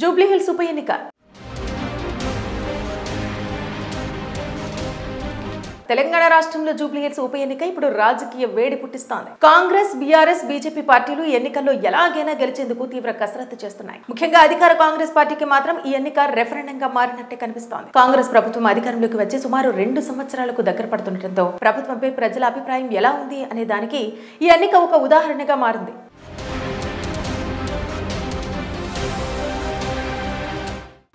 Jubilee hills ఉప ఎన్నిక తెలంగాణ రాష్ట్రంలో జూబ్లీ హిల్స్ ఉప ఎన్నిక ఇప్పుడు రాజకీయ వేడి పుట్టిస్తోంది. కాంగ్రెస్, బీఆర్ఎస్, బీజేపీ పార్టీలు ఎన్నికల్లో ఎలాగైనా గెలిచేందుకు తీవ్ర కసరత్తు చేస్తున్నాయి. ముఖ్యంగా అధికార కాంగ్రెస్ పార్టీకి మాత్రం ఈ ఎన్నిక రెఫరెండంగా మారినట్టే కనిపిస్తోంది. కాంగ్రెస్ ప్రభుత్వం అధికారంలోకి వచ్చి సుమారు 2 సంవత్సరాలకు దగ్గర పడుతుండటంతో ప్రభుత్వంపై ప్రజల అభిప్రాయం ఎలా ఉంది అనే దానికి ఈ ఎన్నిక ఒక ఉదాహరణగా మారింది.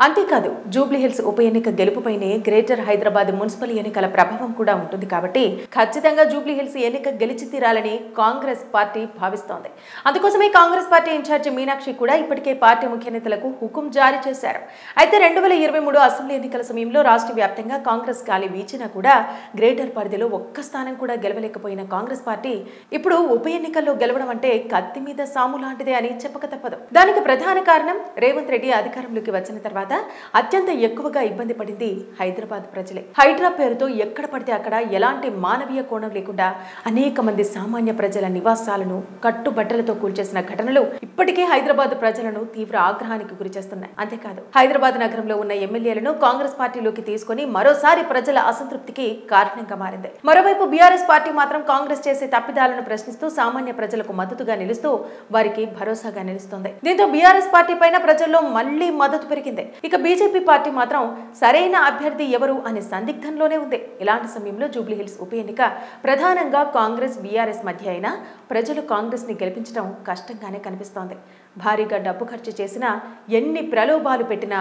అంతేకాదు, జూబ్లీ హిల్స్ ఉప ఎన్నిక గెలుపుపైనే గ్రేటర్ హైదరాబాద్ మున్సిపల్ ఎన్నికల ప్రభావం కూడా ఉంటుంది కాబట్టి ఖచ్చితంగా జూబ్లీ హిల్స్ ఎన్నిక గెలిచి తీరాలని కాంగ్రెస్ పార్టీ భావిస్తోంది. అందుకోసమే కాంగ్రెస్ పార్టీ ఇన్ఛార్జి మీనాక్షి కూడా ఇప్పటికే పార్టీ ముఖ్య నేతలకు హుకుం జారీ చేశారు. అయితే 2023 అసెంబ్లీ ఎన్నికల సమయంలో రాష్ట్ర వ్యాప్తంగా కాంగ్రెస్ గాలి వీచినా కూడా గ్రేటర్ పరిధిలో ఒక్క స్థానం కూడా గెలవలేకపోయిన కాంగ్రెస్ పార్టీ ఇప్పుడు ఉప ఎన్నికల్లో గెలవడం అంటే కత్తి మీద సాము లాంటిదే అని చెప్పక తప్పదు. దానికి ప్రధాన కారణం రేవంత్ రెడ్డి అధికారంలోకి వచ్చిన తర్వాత అత్యంత ఎక్కువగా ఇబ్బంది పడింది హైదరాబాద్ ప్రజలే. హైడ్రా పేరుతో ఎక్కడ పడితే అక్కడ ఎలాంటి మానవీయ కోణం లేకుండా అనేక మంది సామాన్య ప్రజల నివాసాలను కట్టుబట్టలతో కూల్చేసిన ఘటనలు ఇప్పటికే హైదరాబాద్ ప్రజలను తీవ్ర ఆగ్రహానికి గురిచేస్తున్నాయి. అంతేకాదు, హైదరాబాద్ నగరంలో ఉన్న ఎమ్మెల్యేలను కాంగ్రెస్ పార్టీలోకి తీసుకుని మరోసారి ప్రజల అసంతృప్తికి కారణంగా మారింది. మరోవైపు బీఆర్ఎస్ పార్టీ మాత్రం కాంగ్రెస్ చేసే తప్పిదాలను ప్రశ్నిస్తూ సామాన్య ప్రజలకు మద్దతుగా నిలుస్తూ వారికి భరోసాగా నిలుస్తోంది. దీంతో బీఆర్ఎస్ పార్టీ పైన ప్రజల్లో మళ్లీ మద్దతు పెరిగింది. ఇక బీజేపీ పార్టీ మాత్రం సరైన అభ్యర్థి ఎవరు అనే సందిగ్ధంలోనే ఉంది. ఇలాంటి సమయంలో జూబ్లీ హిల్స్ ఉప ఎన్నిక ప్రధానంగా కాంగ్రెస్, బీఆర్ఎస్ మధ్య అయినా ప్రజలు కాంగ్రెస్ ని గెలిపించడం కష్టంగానే కనిపిస్తోంది. భారీగా డబ్బు ఖర్చు చేసినా, ఎన్ని ప్రలోభాలు పెట్టినా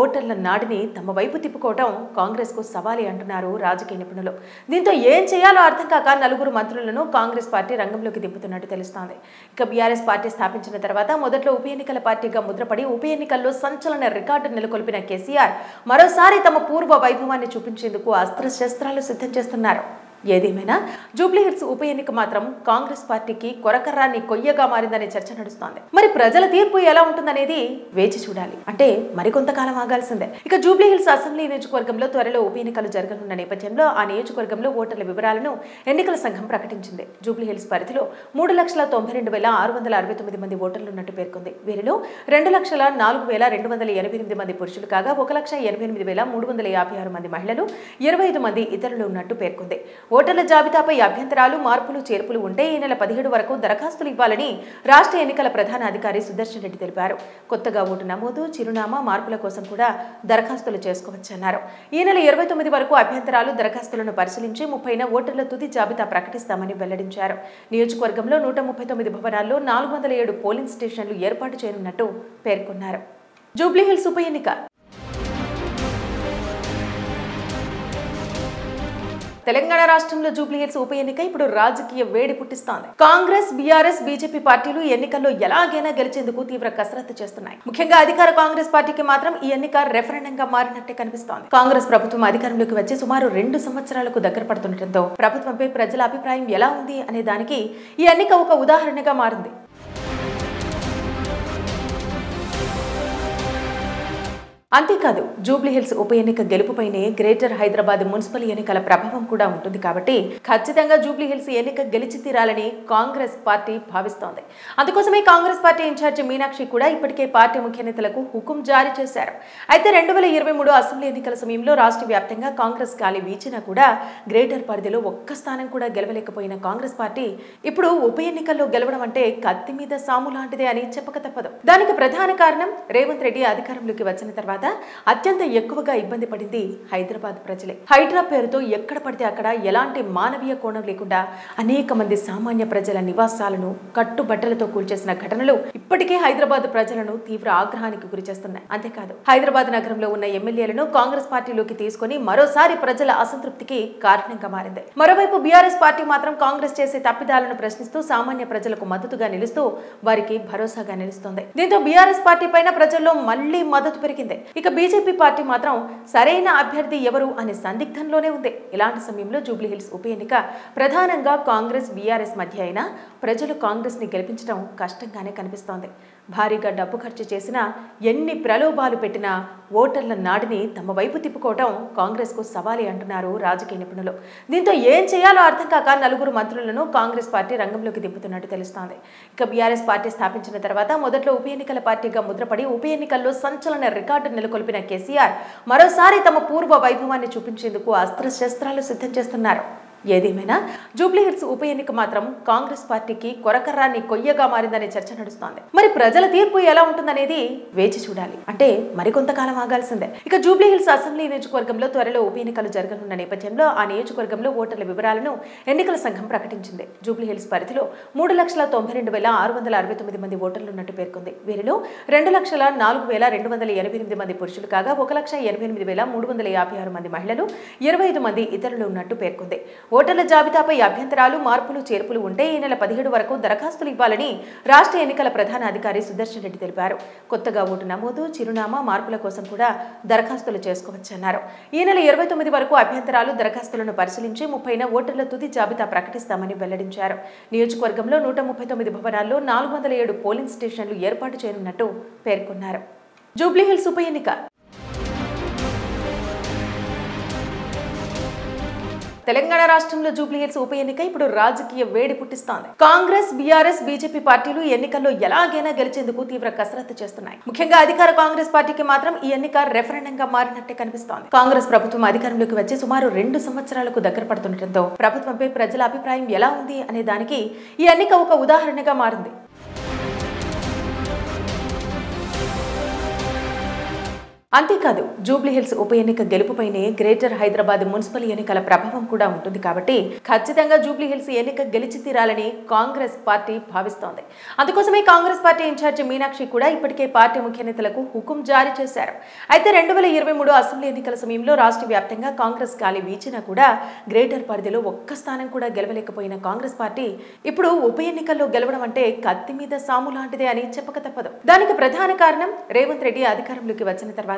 ఓటర్ల నాడిని తమ వైపు తిప్పుకోవడం కాంగ్రెస్ కు సవాలే అంటున్నారు రాజకీయ నిపుణులు. దీంతో ఏం చేయాలో అర్థం కాక 4 మంత్రులను కాంగ్రెస్ పార్టీ రంగంలోకి దింపుతున్నట్టు తెలుస్తోంది. ఇక బీఆర్ఎస్ పార్టీ స్థాపించిన తర్వాత మొదట్లో ఉప ఎన్నికల పార్టీగా ముద్రపడి ఉప ఎన్నికల్లో సంచలన రికార్డు నెలకొల్పిన కేసీఆర్ మరోసారి తమ పూర్వ వైభవాన్ని చూపించేందుకు అస్త్రశస్త్రాలు సిద్ధం చేస్తున్నారు. ఏదేమైనా జూబ్లీ హిల్స్ ఉప ఎన్నిక మాత్రం కాంగ్రెస్ పార్టీకి కొరకర్రాన్ని కొయ్యగా మారిందనే చర్చ నడుస్తోంది. మరి ప్రజల తీర్పు ఎలా ఉంటుందనేది వేచి చూడాలి. అంటే మరికొంతకాలం ఆగాల్సిందే. ఇక జూబ్లీ హిల్స్ అసెంబ్లీ నియోజకవర్గంలో త్వరలో ఉప ఎన్నికలు జరగనున్న నేపథ్యంలో ఆ నియోజకవర్గంలో ఓటర్ల వివరాలను ఎన్నికల సంఘం ప్రకటించింది. జూబ్లీ హిల్స్ పరిధిలో 3,92,669 మంది ఓటర్లు ఉన్నట్టు పేర్కొంది. వీరిలో 2,04,288 మంది పురుషులు కాగా 1,88,356 మంది మహిళలు, 25 మంది ఇతరులు ఉన్నట్టు పేర్కొంది. ఓటర్ల జాబితాపై అభ్యంతరాలు, మార్పులు, చేర్పులు ఉంటే ఈ నెల 17 వరకు దరఖాస్తులు ఇవ్వాలని రాష్ట్ర ఎన్నికల ప్రధాన అధికారి సుదర్శన్ రెడ్డి తెలిపారు. కొత్తగా ఓటు నమోదు, చిరునామా మార్పుల కోసం కూడా దరఖాస్తులు చేసుకోవచ్చన్నారు. ఈ నెల 29 వరకు అభ్యంతరాలు, దరఖాస్తులను పరిశీలించి 30న ఓటర్ల తుది జాబితా ప్రకటిస్తామని వెల్లడించారు. నియోజకవర్గంలో 139 భవనాల్లో 407 పోలింగ్ స్టేషన్లు ఏర్పాటు చేయనున్నట్టు పేర్కొన్నారు. జూబ్లీ హిల్స్ ఉప ఎన్నిక తెలంగాణ రాష్ట్రంలో జూబ్లీ హిల్స్ ఉప ఎన్నిక ఇప్పుడు రాజకీయ వేడి పుట్టిస్తోంది. కాంగ్రెస్, బీఆర్ఎస్, బీజేపీ పార్టీలు ఎన్నికల్లో ఎలాగైనా గెలిచేందుకు తీవ్ర కసరత్తు చేస్తున్నాయి. ముఖ్యంగా అధికార కాంగ్రెస్ పార్టీకి మాత్రం ఈ ఎన్నిక రెఫరెండంగా మారినట్టే కనిపిస్తోంది. కాంగ్రెస్ ప్రభుత్వం అధికారంలోకి వచ్చి సుమారు 2 సంవత్సరాలకు దగ్గర పడుతుండటంతో ప్రభుత్వంపై ప్రజల అభిప్రాయం ఎలా ఉంది అనే దానికి ఈ ఎన్నిక ఒక ఉదాహరణగా మారింది. అంతేకాదు, జూబ్లీ హిల్స్ ఉప ఎన్నిక గెలుపుపైనే గ్రేటర్ హైదరాబాద్ మున్సిపల్ ఎన్నికల ప్రభావం కూడా ఉంటుంది కాబట్టి ఖచ్చితంగా జూబ్లీ హిల్స్ ఎన్నిక గెలిచి తీరాలని కాంగ్రెస్ పార్టీ భావిస్తోంది. అందుకోసమే కాంగ్రెస్ పార్టీ ఇన్ఛార్జి మీనాక్షి కూడా ఇప్పటికే పార్టీ ముఖ్య నేతలకు హుకుం జారీ చేశారు. అయితే 2023 అసెంబ్లీ ఎన్నికల సమయంలో రాష్ట్ర వ్యాప్తంగా కాంగ్రెస్ గాలి వీచినా కూడా గ్రేటర్ పరిధిలో ఒక్క స్థానం కూడా గెలవలేకపోయిన కాంగ్రెస్ పార్టీ ఇప్పుడు ఉప ఎన్నికల్లో గెలవడం అంటే కత్తి మీద సాము లాంటిదే అని చెప్పక తప్పదు. దానికి ప్రధాన కారణం రేవంత్ రెడ్డి అధికారంలోకి వచ్చిన తర్వాత అత్యంత ఎక్కువగా ఇబ్బంది పడింది హైదరాబాద్ ప్రజలే. హైడ్రా పేరుతో ఎక్కడ పడితే అక్కడ ఎలాంటి మానవీయ కోణం లేకుండా అనేక మంది సామాన్య ప్రజల నివాసాలను కట్టుబట్టలతో కూల్చేసిన ఘటనలు ఇప్పటికే హైదరాబాద్ ప్రజలను తీవ్ర ఆగ్రహానికి గురిచేస్తున్నాయి. అంతేకాదు, హైదరాబాద్ నగరంలో ఉన్న ఎమ్మెల్యేలను కాంగ్రెస్ పార్టీలోకి తీసుకుని మరోసారి ప్రజల అసంతృప్తికి కారణంగా మారింది. మరోవైపు బీఆర్ఎస్ పార్టీ మాత్రం కాంగ్రెస్ చేసే తప్పిదాలను ప్రశ్నిస్తూ సామాన్య ప్రజలకు మద్దతుగా నిలుస్తూ వారికి భరోసాగా నిలుస్తోంది. దీంతో బీఆర్ఎస్ పార్టీ పైన ప్రజల్లో మళ్లీ మద్దతు పెరిగింది. ఇక బీజేపీ పార్టీ మాత్రం సరైన అభ్యర్థి ఎవరు అనే సందిగ్ధంలోనే ఉంది. ఇలాంటి సమయంలో జూబ్లీ హిల్స్ ఉప ఎన్నిక ప్రధానంగా కాంగ్రెస్, బీఆర్ఎస్ మధ్య అయినా ప్రజలు కాంగ్రెస్ ని గెలిపించడం కష్టంగానే కనిపిస్తోంది. భారీగా డబ్బు ఖర్చు చేసినా, ఎన్ని ప్రలోభాలు పెట్టినా ఓటర్ల నాడిని తమ వైపు తిప్పుకోవడం కాంగ్రెస్కు సవాలే అంటున్నారు రాజకీయ నిపుణులు. దీంతో ఏం చేయాలో అర్థం కాక నలుగురు మంత్రులను కాంగ్రెస్ పార్టీ రంగంలోకి దింపుతున్నట్టు తెలుస్తోంది. ఇక బీఆర్ఎస్ పార్టీ స్థాపించిన తర్వాత మొదట్లో ఉప ఎన్నికల పార్టీగా ముద్రపడి ఉప ఎన్నికల్లో సంచలన రికార్డు నెలకొల్పిన కేసీఆర్ మరోసారి తమ పూర్వ వైభవాన్ని చూపించేందుకు అస్త్రశస్త్రాలు సిద్ధం చేస్తున్నారు. ఏదేమైనా జూబ్లీహిల్స్ ఉప ఎన్నిక మాత్రం కాంగ్రెస్ పార్టీకి కొరకర్రాన్ని కొయ్యగా మారిందనే చర్చ నడుస్తోంది. మరి ప్రజల తీర్పు ఎలా ఉంటుందనేది వేచి చూడాలి. అంటే మరికొంతకాలం ఆగాల్సిందే. ఇక జూబ్లీహిల్స్ అసెంబ్లీ నియోజకవర్గంలో త్వరలో ఉప ఎన్నికలు జరగనున్న నేపథ్యంలో ఆ నియోజకవర్గంలో ఓటర్ల వివరాలను ఎన్నికల సంఘం ప్రకటించింది. జూబ్లీహిల్స్ పరిధిలో 3,92,669 మంది ఓటర్లు ఉన్నట్టు పేర్కొంది. వీరిలో 2,04,288 మంది పురుషులు కాగా 1,88,356 మంది మహిళలు, 25 మంది ఇతరులు ఉన్నట్టు పేర్కొంది. ఓటర్ల జాబితాపై అభ్యంతరాలు, మార్పులు, చేర్పులు ఉంటే ఈ నెల 17 వరకు దరఖాస్తులు ఇవ్వాలని రాష్ట్ర ఎన్నికల ప్రధాన అధికారి సుదర్శన్ రెడ్డి తెలిపారు. కొత్తగా ఓటు నమోదు, చిరునామా మార్పుల కోసం కూడా దరఖాస్తులు చేసుకోవచ్చన్నారు. ఈ నెల 29 వరకు అభ్యంతరాలు, దరఖాస్తులను పరిశీలించి 30న ఓటర్ల తుది జాబితా ప్రకటిస్తామని వెల్లడించారు. నియోజకవర్గంలో 139 భవనాల్లో 407 పోలింగ్ స్టేషన్లు ఏర్పాటు చేయనున్నట్టు పేర్కొన్నారు. జూబ్లీహిల్స్ ఉప ఎన్నిక తెలంగాణ రాష్ట్రంలో జూబ్లీహిల్స్ ఉప ఎన్నిక ఇప్పుడు రాజకీయ వేడి పుట్టిస్తోంది. కాంగ్రెస్, బీఆర్ఎస్, బీజేపీ పార్టీలు ఎన్నికల్లో ఎలాగైనా గెలిచేందుకు తీవ్ర కసరత్తు చేస్తున్నాయి. ముఖ్యంగా అధికార కాంగ్రెస్ పార్టీకి మాత్రం ఈ ఎన్నిక రెఫరెండంగా మారినట్టే కనిపిస్తోంది. కాంగ్రెస్ ప్రభుత్వం అధికారంలోకి వచ్చి సుమారు 2 సంవత్సరాలకు దగ్గర పడుతుండటంతో ప్రభుత్వంపై ప్రజల అభిప్రాయం ఎలా ఉంది అనే దానికి ఈ ఎన్నిక ఒక ఉదాహరణగా మారింది. అంతేకాదు, జూబ్లీహిల్స్ ఉప ఎన్నిక గెలుపుపైనే గ్రేటర్ హైదరాబాద్ మున్సిపల్ ఎన్నికల ప్రభావం కూడా ఉంటుంది కాబట్టి ఖచ్చితంగా జూబ్లీహిల్స్ ఎన్నిక గెలిచి తీరాలని కాంగ్రెస్ పార్టీ భావిస్తోంది. అందుకోసమే కాంగ్రెస్ పార్టీ ఇన్ఛార్జి మీనాక్షి కూడా ఇప్పటికే పార్టీ ముఖ్య నేతలకు హుకుం జారీ చేశారు. అయితే 2023 అసెంబ్లీ ఎన్నికల సమయంలో రాష్ట్ర వ్యాప్తంగా కాంగ్రెస్ గాలి వీచినా కూడా గ్రేటర్ పరిధిలో ఒక్క స్థానం కూడా గెలవలేకపోయిన కాంగ్రెస్ పార్టీ ఇప్పుడు ఉప ఎన్నికల్లో గెలవడం అంటే కత్తి మీద సాము లాంటిదే అని చెప్పక తప్పదు. దానికి ప్రధాన కారణం రేవంత్ రెడ్డి అధికారంలోకి వచ్చిన తర్వాత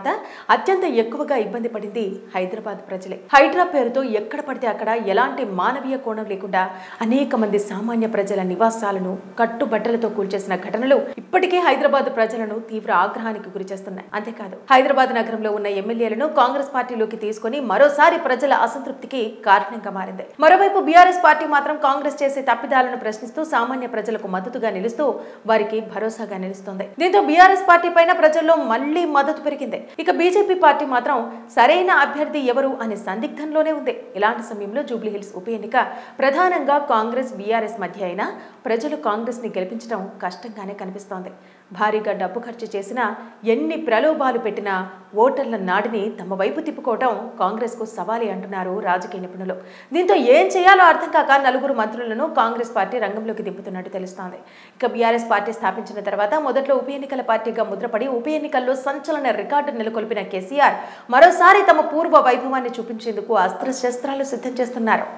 అత్యంత ఎక్కువగా ఇబ్బంది పడింది హైదరాబాద్ ప్రజలే. హైడ్రా పేరుతో ఎక్కడ పడితే అక్కడ ఎలాంటి మానవీయ కోణం లేకుండా అనేక మంది సామాన్య ప్రజల నివాసాలను కట్టుబట్టలతో కూల్చేసిన ఘటనలు ఇప్పటికే హైదరాబాద్ ప్రజలను తీవ్ర ఆగ్రహానికి గురిచేస్తున్నాయి. అంతేకాదు, హైదరాబాద్ నగరంలో ఉన్న ఎమ్మెల్యేలను కాంగ్రెస్ పార్టీలోకి తీసుకుని మరోసారి ప్రజల అసంతృప్తికి కారణంగా మారింది. మరోవైపు బీఆర్ఎస్ పార్టీ మాత్రం కాంగ్రెస్ చేసే తప్పిదాలను ప్రశ్నిస్తూ సామాన్య ప్రజలకు మద్దతుగా నిలుస్తూ వారికి భరోసాగా నిలుస్తోంది. దీంతో బీఆర్ఎస్ పార్టీ పైన ప్రజల్లో మళ్లీ మద్దతు పెరిగింది. ఇక బీజేపీ పార్టీ మాత్రం సరైన అభ్యర్థి ఎవరు అనే సందిగ్ధంలోనే ఉంది. ఇలాంటి సమయంలో జూబ్లీహిల్స్ ఉప ఎన్నిక ప్రధానంగా కాంగ్రెస్, బీఆర్ఎస్ మధ్య అయినా ప్రజలు కాంగ్రెస్ ని గెలిపించడం కష్టంగానే కనిపిస్తోంది. భారీగా డబ్బు ఖర్చు చేసినా, ఎన్ని ప్రలోభాలు పెట్టినా ఓటర్ల నాడిని తమ వైపు తిప్పుకోవడం కాంగ్రెస్కు సవాలే అంటున్నారు రాజకీయ నిపుణులు. దీంతో ఏం చేయాలో అర్థం కాక నలుగురు మంత్రులను కాంగ్రెస్ పార్టీ రంగంలోకి దింపుతున్నట్టు తెలుస్తోంది. ఇక బీఆర్ఎస్ పార్టీ స్థాపించిన తర్వాత మొదట్లో ఉప ఎన్నికల పార్టీగా ముద్రపడి ఉప ఎన్నికల్లో సంచలన రికార్డు నెలకొల్పిన కేసీఆర్ మరోసారి తమ పూర్వ వైభవాన్ని చూపించేందుకు అస్త్రశస్త్రాలు సిద్ధం చేస్తున్నారు.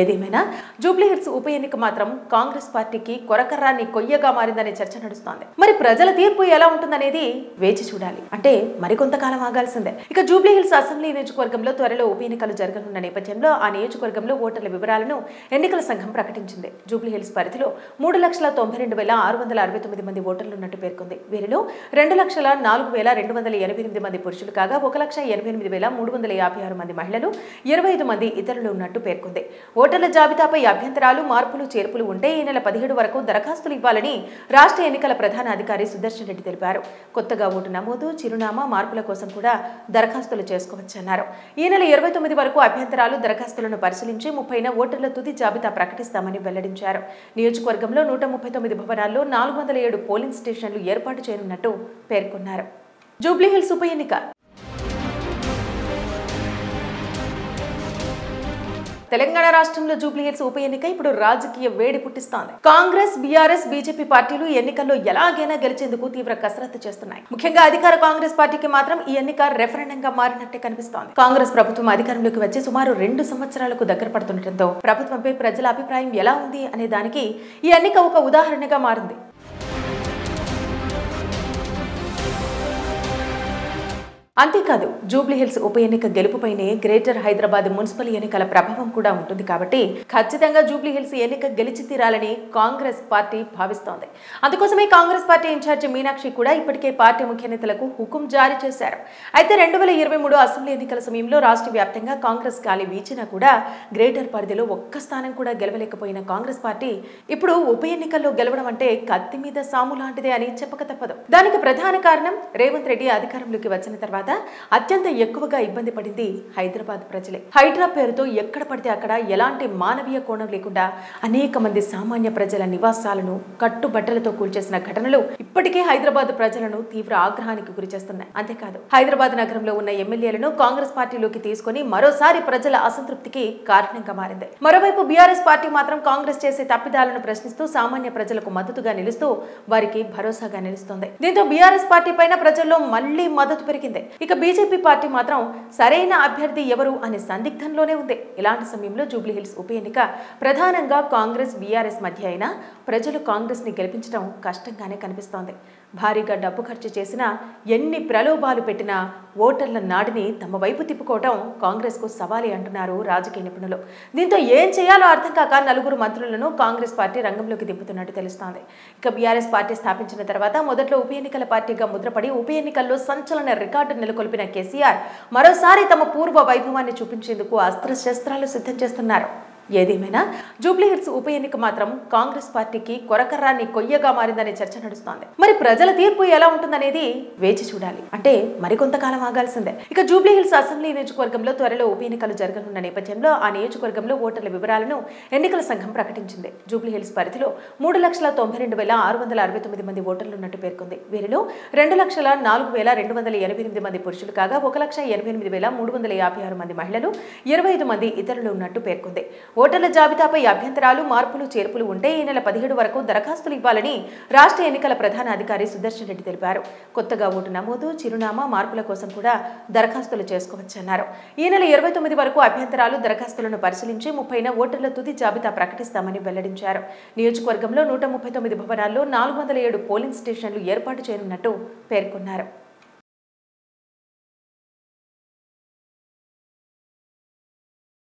ఏదేమైనా జూబ్లీహిల్స్ ఉప ఎన్నిక మాత్రం కాంగ్రెస్ పార్టీకి కొరకర్రాన్ని కొయ్యగా మారిందనే చర్చ నడుస్తోంది. మరి ప్రజల తీర్పు ఎలా ఉంటుందనేది వేచి చూడాలి. అంటే మరికొంతకాలం ఆగాల్సిందే. ఇక జూబ్లీహిల్స్ అసెంబ్లీ నియోజకవర్గంలో త్వరలో ఉప ఎన్నికలు జరగనున్న నేపథ్యంలో ఆ నియోజకవర్గంలో ఓటర్ల వివరాలను ఎన్నికల సంఘం ప్రకటించింది. జూబ్లీహిల్స్ పరిధిలో 3,92,669 మంది ఓటర్లు ఉన్నట్టు పేర్కొంది. వీరిలో 2,04,288 మంది పురుషులు కాగా 1,88,356 మంది మహిళలు, 25 మంది ఇతరులు ఉన్నట్టు పేర్కొంది. ఓటర్ల జాబితాపై అభ్యంతరాలు, మార్పులు, చేర్పులు ఉంటే ఈ నెల 17 వరకు దరఖాస్తులు ఇవ్వాలని రాష్ట్ర ఎన్నికల ప్రధాన అధికారి సుదర్శన్ రెడ్డి తెలిపారు. కొత్తగా ఓటు నమోదు, చిరునామా మార్పుల కోసం కూడా దరఖాస్తులు చేసుకోవచ్చన్నారు. ఈ నెల 29 వరకు అభ్యంతరాలు, దరఖాస్తులను పరిశీలించి 30న ఓటర్ల తుది జాబితా ప్రకటిస్తామని వెల్లడించారు. నియోజకవర్గంలో 139 భవనాల్లో 407 పోలింగ్ స్టేషన్లు ఏర్పాటు చేయనున్నట్టు పేర్కొన్నారు. జూబ్లీహిల్స్ ఉప ఎన్నిక తెలంగాణ రాష్ట్రంలో జూబ్లీహిల్స్ ఉప ఎన్నిక ఇప్పుడు రాజకీయ వేడి పుట్టిస్తోంది. కాంగ్రెస్, బీఆర్ఎస్, బీజేపీ పార్టీలు ఎన్నికల్లో ఎలాగైనా గెలిచేందుకు తీవ్ర కసరత్తు చేస్తున్నాయి. ముఖ్యంగా అధికార కాంగ్రెస్ పార్టీకి మాత్రం ఈ ఎన్నిక రెఫరెండంగా మారినట్టే కనిపిస్తోంది. కాంగ్రెస్ ప్రభుత్వం అధికారంలోకి వచ్చి సుమారు 2 సంవత్సరాలకు దగ్గర పడుతుండటంతో ప్రభుత్వంపై ప్రజల అభిప్రాయం ఎలా ఉంది అనే దానికి ఈ ఎన్నిక ఒక ఉదాహరణగా మారింది. అంతేకాదు జూబ్లీహిల్స్ ఉప ఎన్నిక గెలుపుపైనే గ్రేటర్ హైదరాబాద్ మున్సిపల్ ఎన్నికల ప్రభావం కూడా ఉంటుంది కాబట్టి ఖచ్చితంగా జూబ్లీహిల్స్ ఎన్నిక గెలిచి తీరాలని కాంగ్రెస్ పార్టీ భావిస్తోంది. అందుకోసమే కాంగ్రెస్ పార్టీ ఇన్ఛార్జి మీనాక్షి కూడా ఇప్పటికే పార్టీ ముఖ్య నేతలకు హుకుం జారీ చేశారు. అయితే 2023 అసెంబ్లీ ఎన్నికల సమయంలో రాష్ట్ర వ్యాప్తంగా కాంగ్రెస్ గాలి వీచినా కూడా గ్రేటర్ పరిధిలో ఒక్క స్థానం కూడా గెలవలేకపోయిన కాంగ్రెస్ పార్టీ ఇప్పుడు ఉప ఎన్నికల్లో గెలవడం అంటే కత్తి మీద సాము లాంటిదే అని చెప్పక తప్పదు. దానికి ప్రధాన కారణం రేవంత్ రెడ్డి అధికారంలోకి వచ్చిన తర్వాత అత్యంత ఎక్కువగా ఇబ్బంది పడింది హైదరాబాద్ ప్రజలే. హైడ్రా పేరుతో ఎక్కడ పడితే అక్కడ ఎలాంటి మానవీయ కోణం లేకుండా అనేక మంది సామాన్య ప్రజల నివాసాలను కట్టుబట్టలతో కూల్చేసిన ఘటనలు ఇప్పటికే హైదరాబాద్ ప్రజలను తీవ్ర ఆగ్రహానికి గురిచేస్తున్నాయి. అంతేకాదు హైదరాబాద్ నగరంలో ఉన్న ఎమ్మెల్యేలను కాంగ్రెస్ పార్టీలోకి తీసుకుని మరోసారి ప్రజల అసంతృప్తికి కారణంగా మారింది. మరోవైపు బీఆర్ఎస్ పార్టీ మాత్రం కాంగ్రెస్ చేసే తప్పిదాలను ప్రశ్నిస్తూ సామాన్య ప్రజలకు మద్దతుగా నిలుస్తూ వారికి భరోసాగా నిలుస్తోంది. దీంతో బీఆర్ఎస్ పార్టీ పైన ప్రజల్లో మళ్లీ మద్దతు పెరిగింది. ఇక బీజేపీ పార్టీ మాత్రం సరైన అభ్యర్థి ఎవరు అనే సందిగ్ధంలోనే ఉంది. ఇలాంటి సమయంలో జూబ్లీహిల్స్ ఉప ఎన్నిక ప్రధానంగా కాంగ్రెస్ బీఆర్ఎస్ మధ్య అయినా ప్రజలు కాంగ్రెస్ ని గెలిపించడం కష్టంగానే కనిపిస్తోంది. భారీగా డబ్బు ఖర్చు చేసినా ఎన్ని ప్రలోభాలు పెట్టినా ఓటర్ల నాడిని తమ వైపు తిప్పుకోవడం కాంగ్రెస్ కు సవాలే అంటున్నారు రాజకీయ నిపుణులు. దీంతో ఏం చేయాలో అర్థం కాక నలుగురు మంత్రులను కాంగ్రెస్ పార్టీ రంగంలోకి దింపుతున్నట్టు తెలుస్తోంది. ఇక బీఆర్ఎస్ పార్టీ స్థాపించిన తర్వాత మొదట్లో ఉప ఎన్నికల పార్టీగా ముద్రపడి ఉప ఎన్నికల్లో సంచలన రికార్డు నెలకొల్పిన కేసీఆర్ మరోసారి తమ పూర్వ వైభవాన్ని చూపించేందుకు అస్త్రశస్త్రాలు సిద్ధం చేస్తున్నారు. ఏదేమైనా జూబ్లీహిల్స్ ఉప ఎన్నిక మాత్రం కాంగ్రెస్ పార్టీకి కొరకర్రాన్ని కొయ్యగా మారిందనే చర్చ నడుస్తోంది. మరి ప్రజల తీర్పు ఎలా ఉంటుందనేది వేచి చూడాలి. అంటే మరికొంతకాలం ఆగాల్సిందే. ఇక జూబ్లీహిల్స్ అసెంబ్లీ నియోజకవర్గంలో త్వరలో ఉప ఎన్నికలు జరగనున్న నేపథ్యంలో ఆ నియోజకవర్గంలో ఓటర్ల వివరాలను ఎన్నికల సంఘం ప్రకటించింది. జూబ్లీహిల్స్ పరిధిలో 3,92,669 మంది ఓటర్లు ఉన్నట్టు పేర్కొంది. వీరిలో 2,04,288 మంది పురుషులు కాగా 1,88,356 మంది మహిళలు, 25 మంది ఇతరులు ఉన్నట్టు పేర్కొంది. ఓటర్ల జాబితాపై అభ్యంతరాలు, మార్పులు, చేర్పులు ఉంటే ఈ నెల 17 వరకు దరఖాస్తులు ఇవ్వాలని రాష్ట్ర ఎన్నికల ప్రధాన అధికారి సుదర్శన్ రెడ్డి తెలిపారు. కొత్తగా ఓటు నమోదు, చిరునామా మార్పుల కోసం కూడా దరఖాస్తులు చేసుకోవచ్చన్నారు. ఈ నెల 29 వరకు అభ్యంతరాలు, దరఖాస్తులను పరిశీలించి 30న ఓటర్ల తుది జాబితా ప్రకటిస్తామని వెల్లడించారు. నియోజకవర్గంలో 139 భవనాల్లో 407 పోలింగ్ స్టేషన్లు ఏర్పాటు చేయనున్నట్టు పేర్కొన్నారు.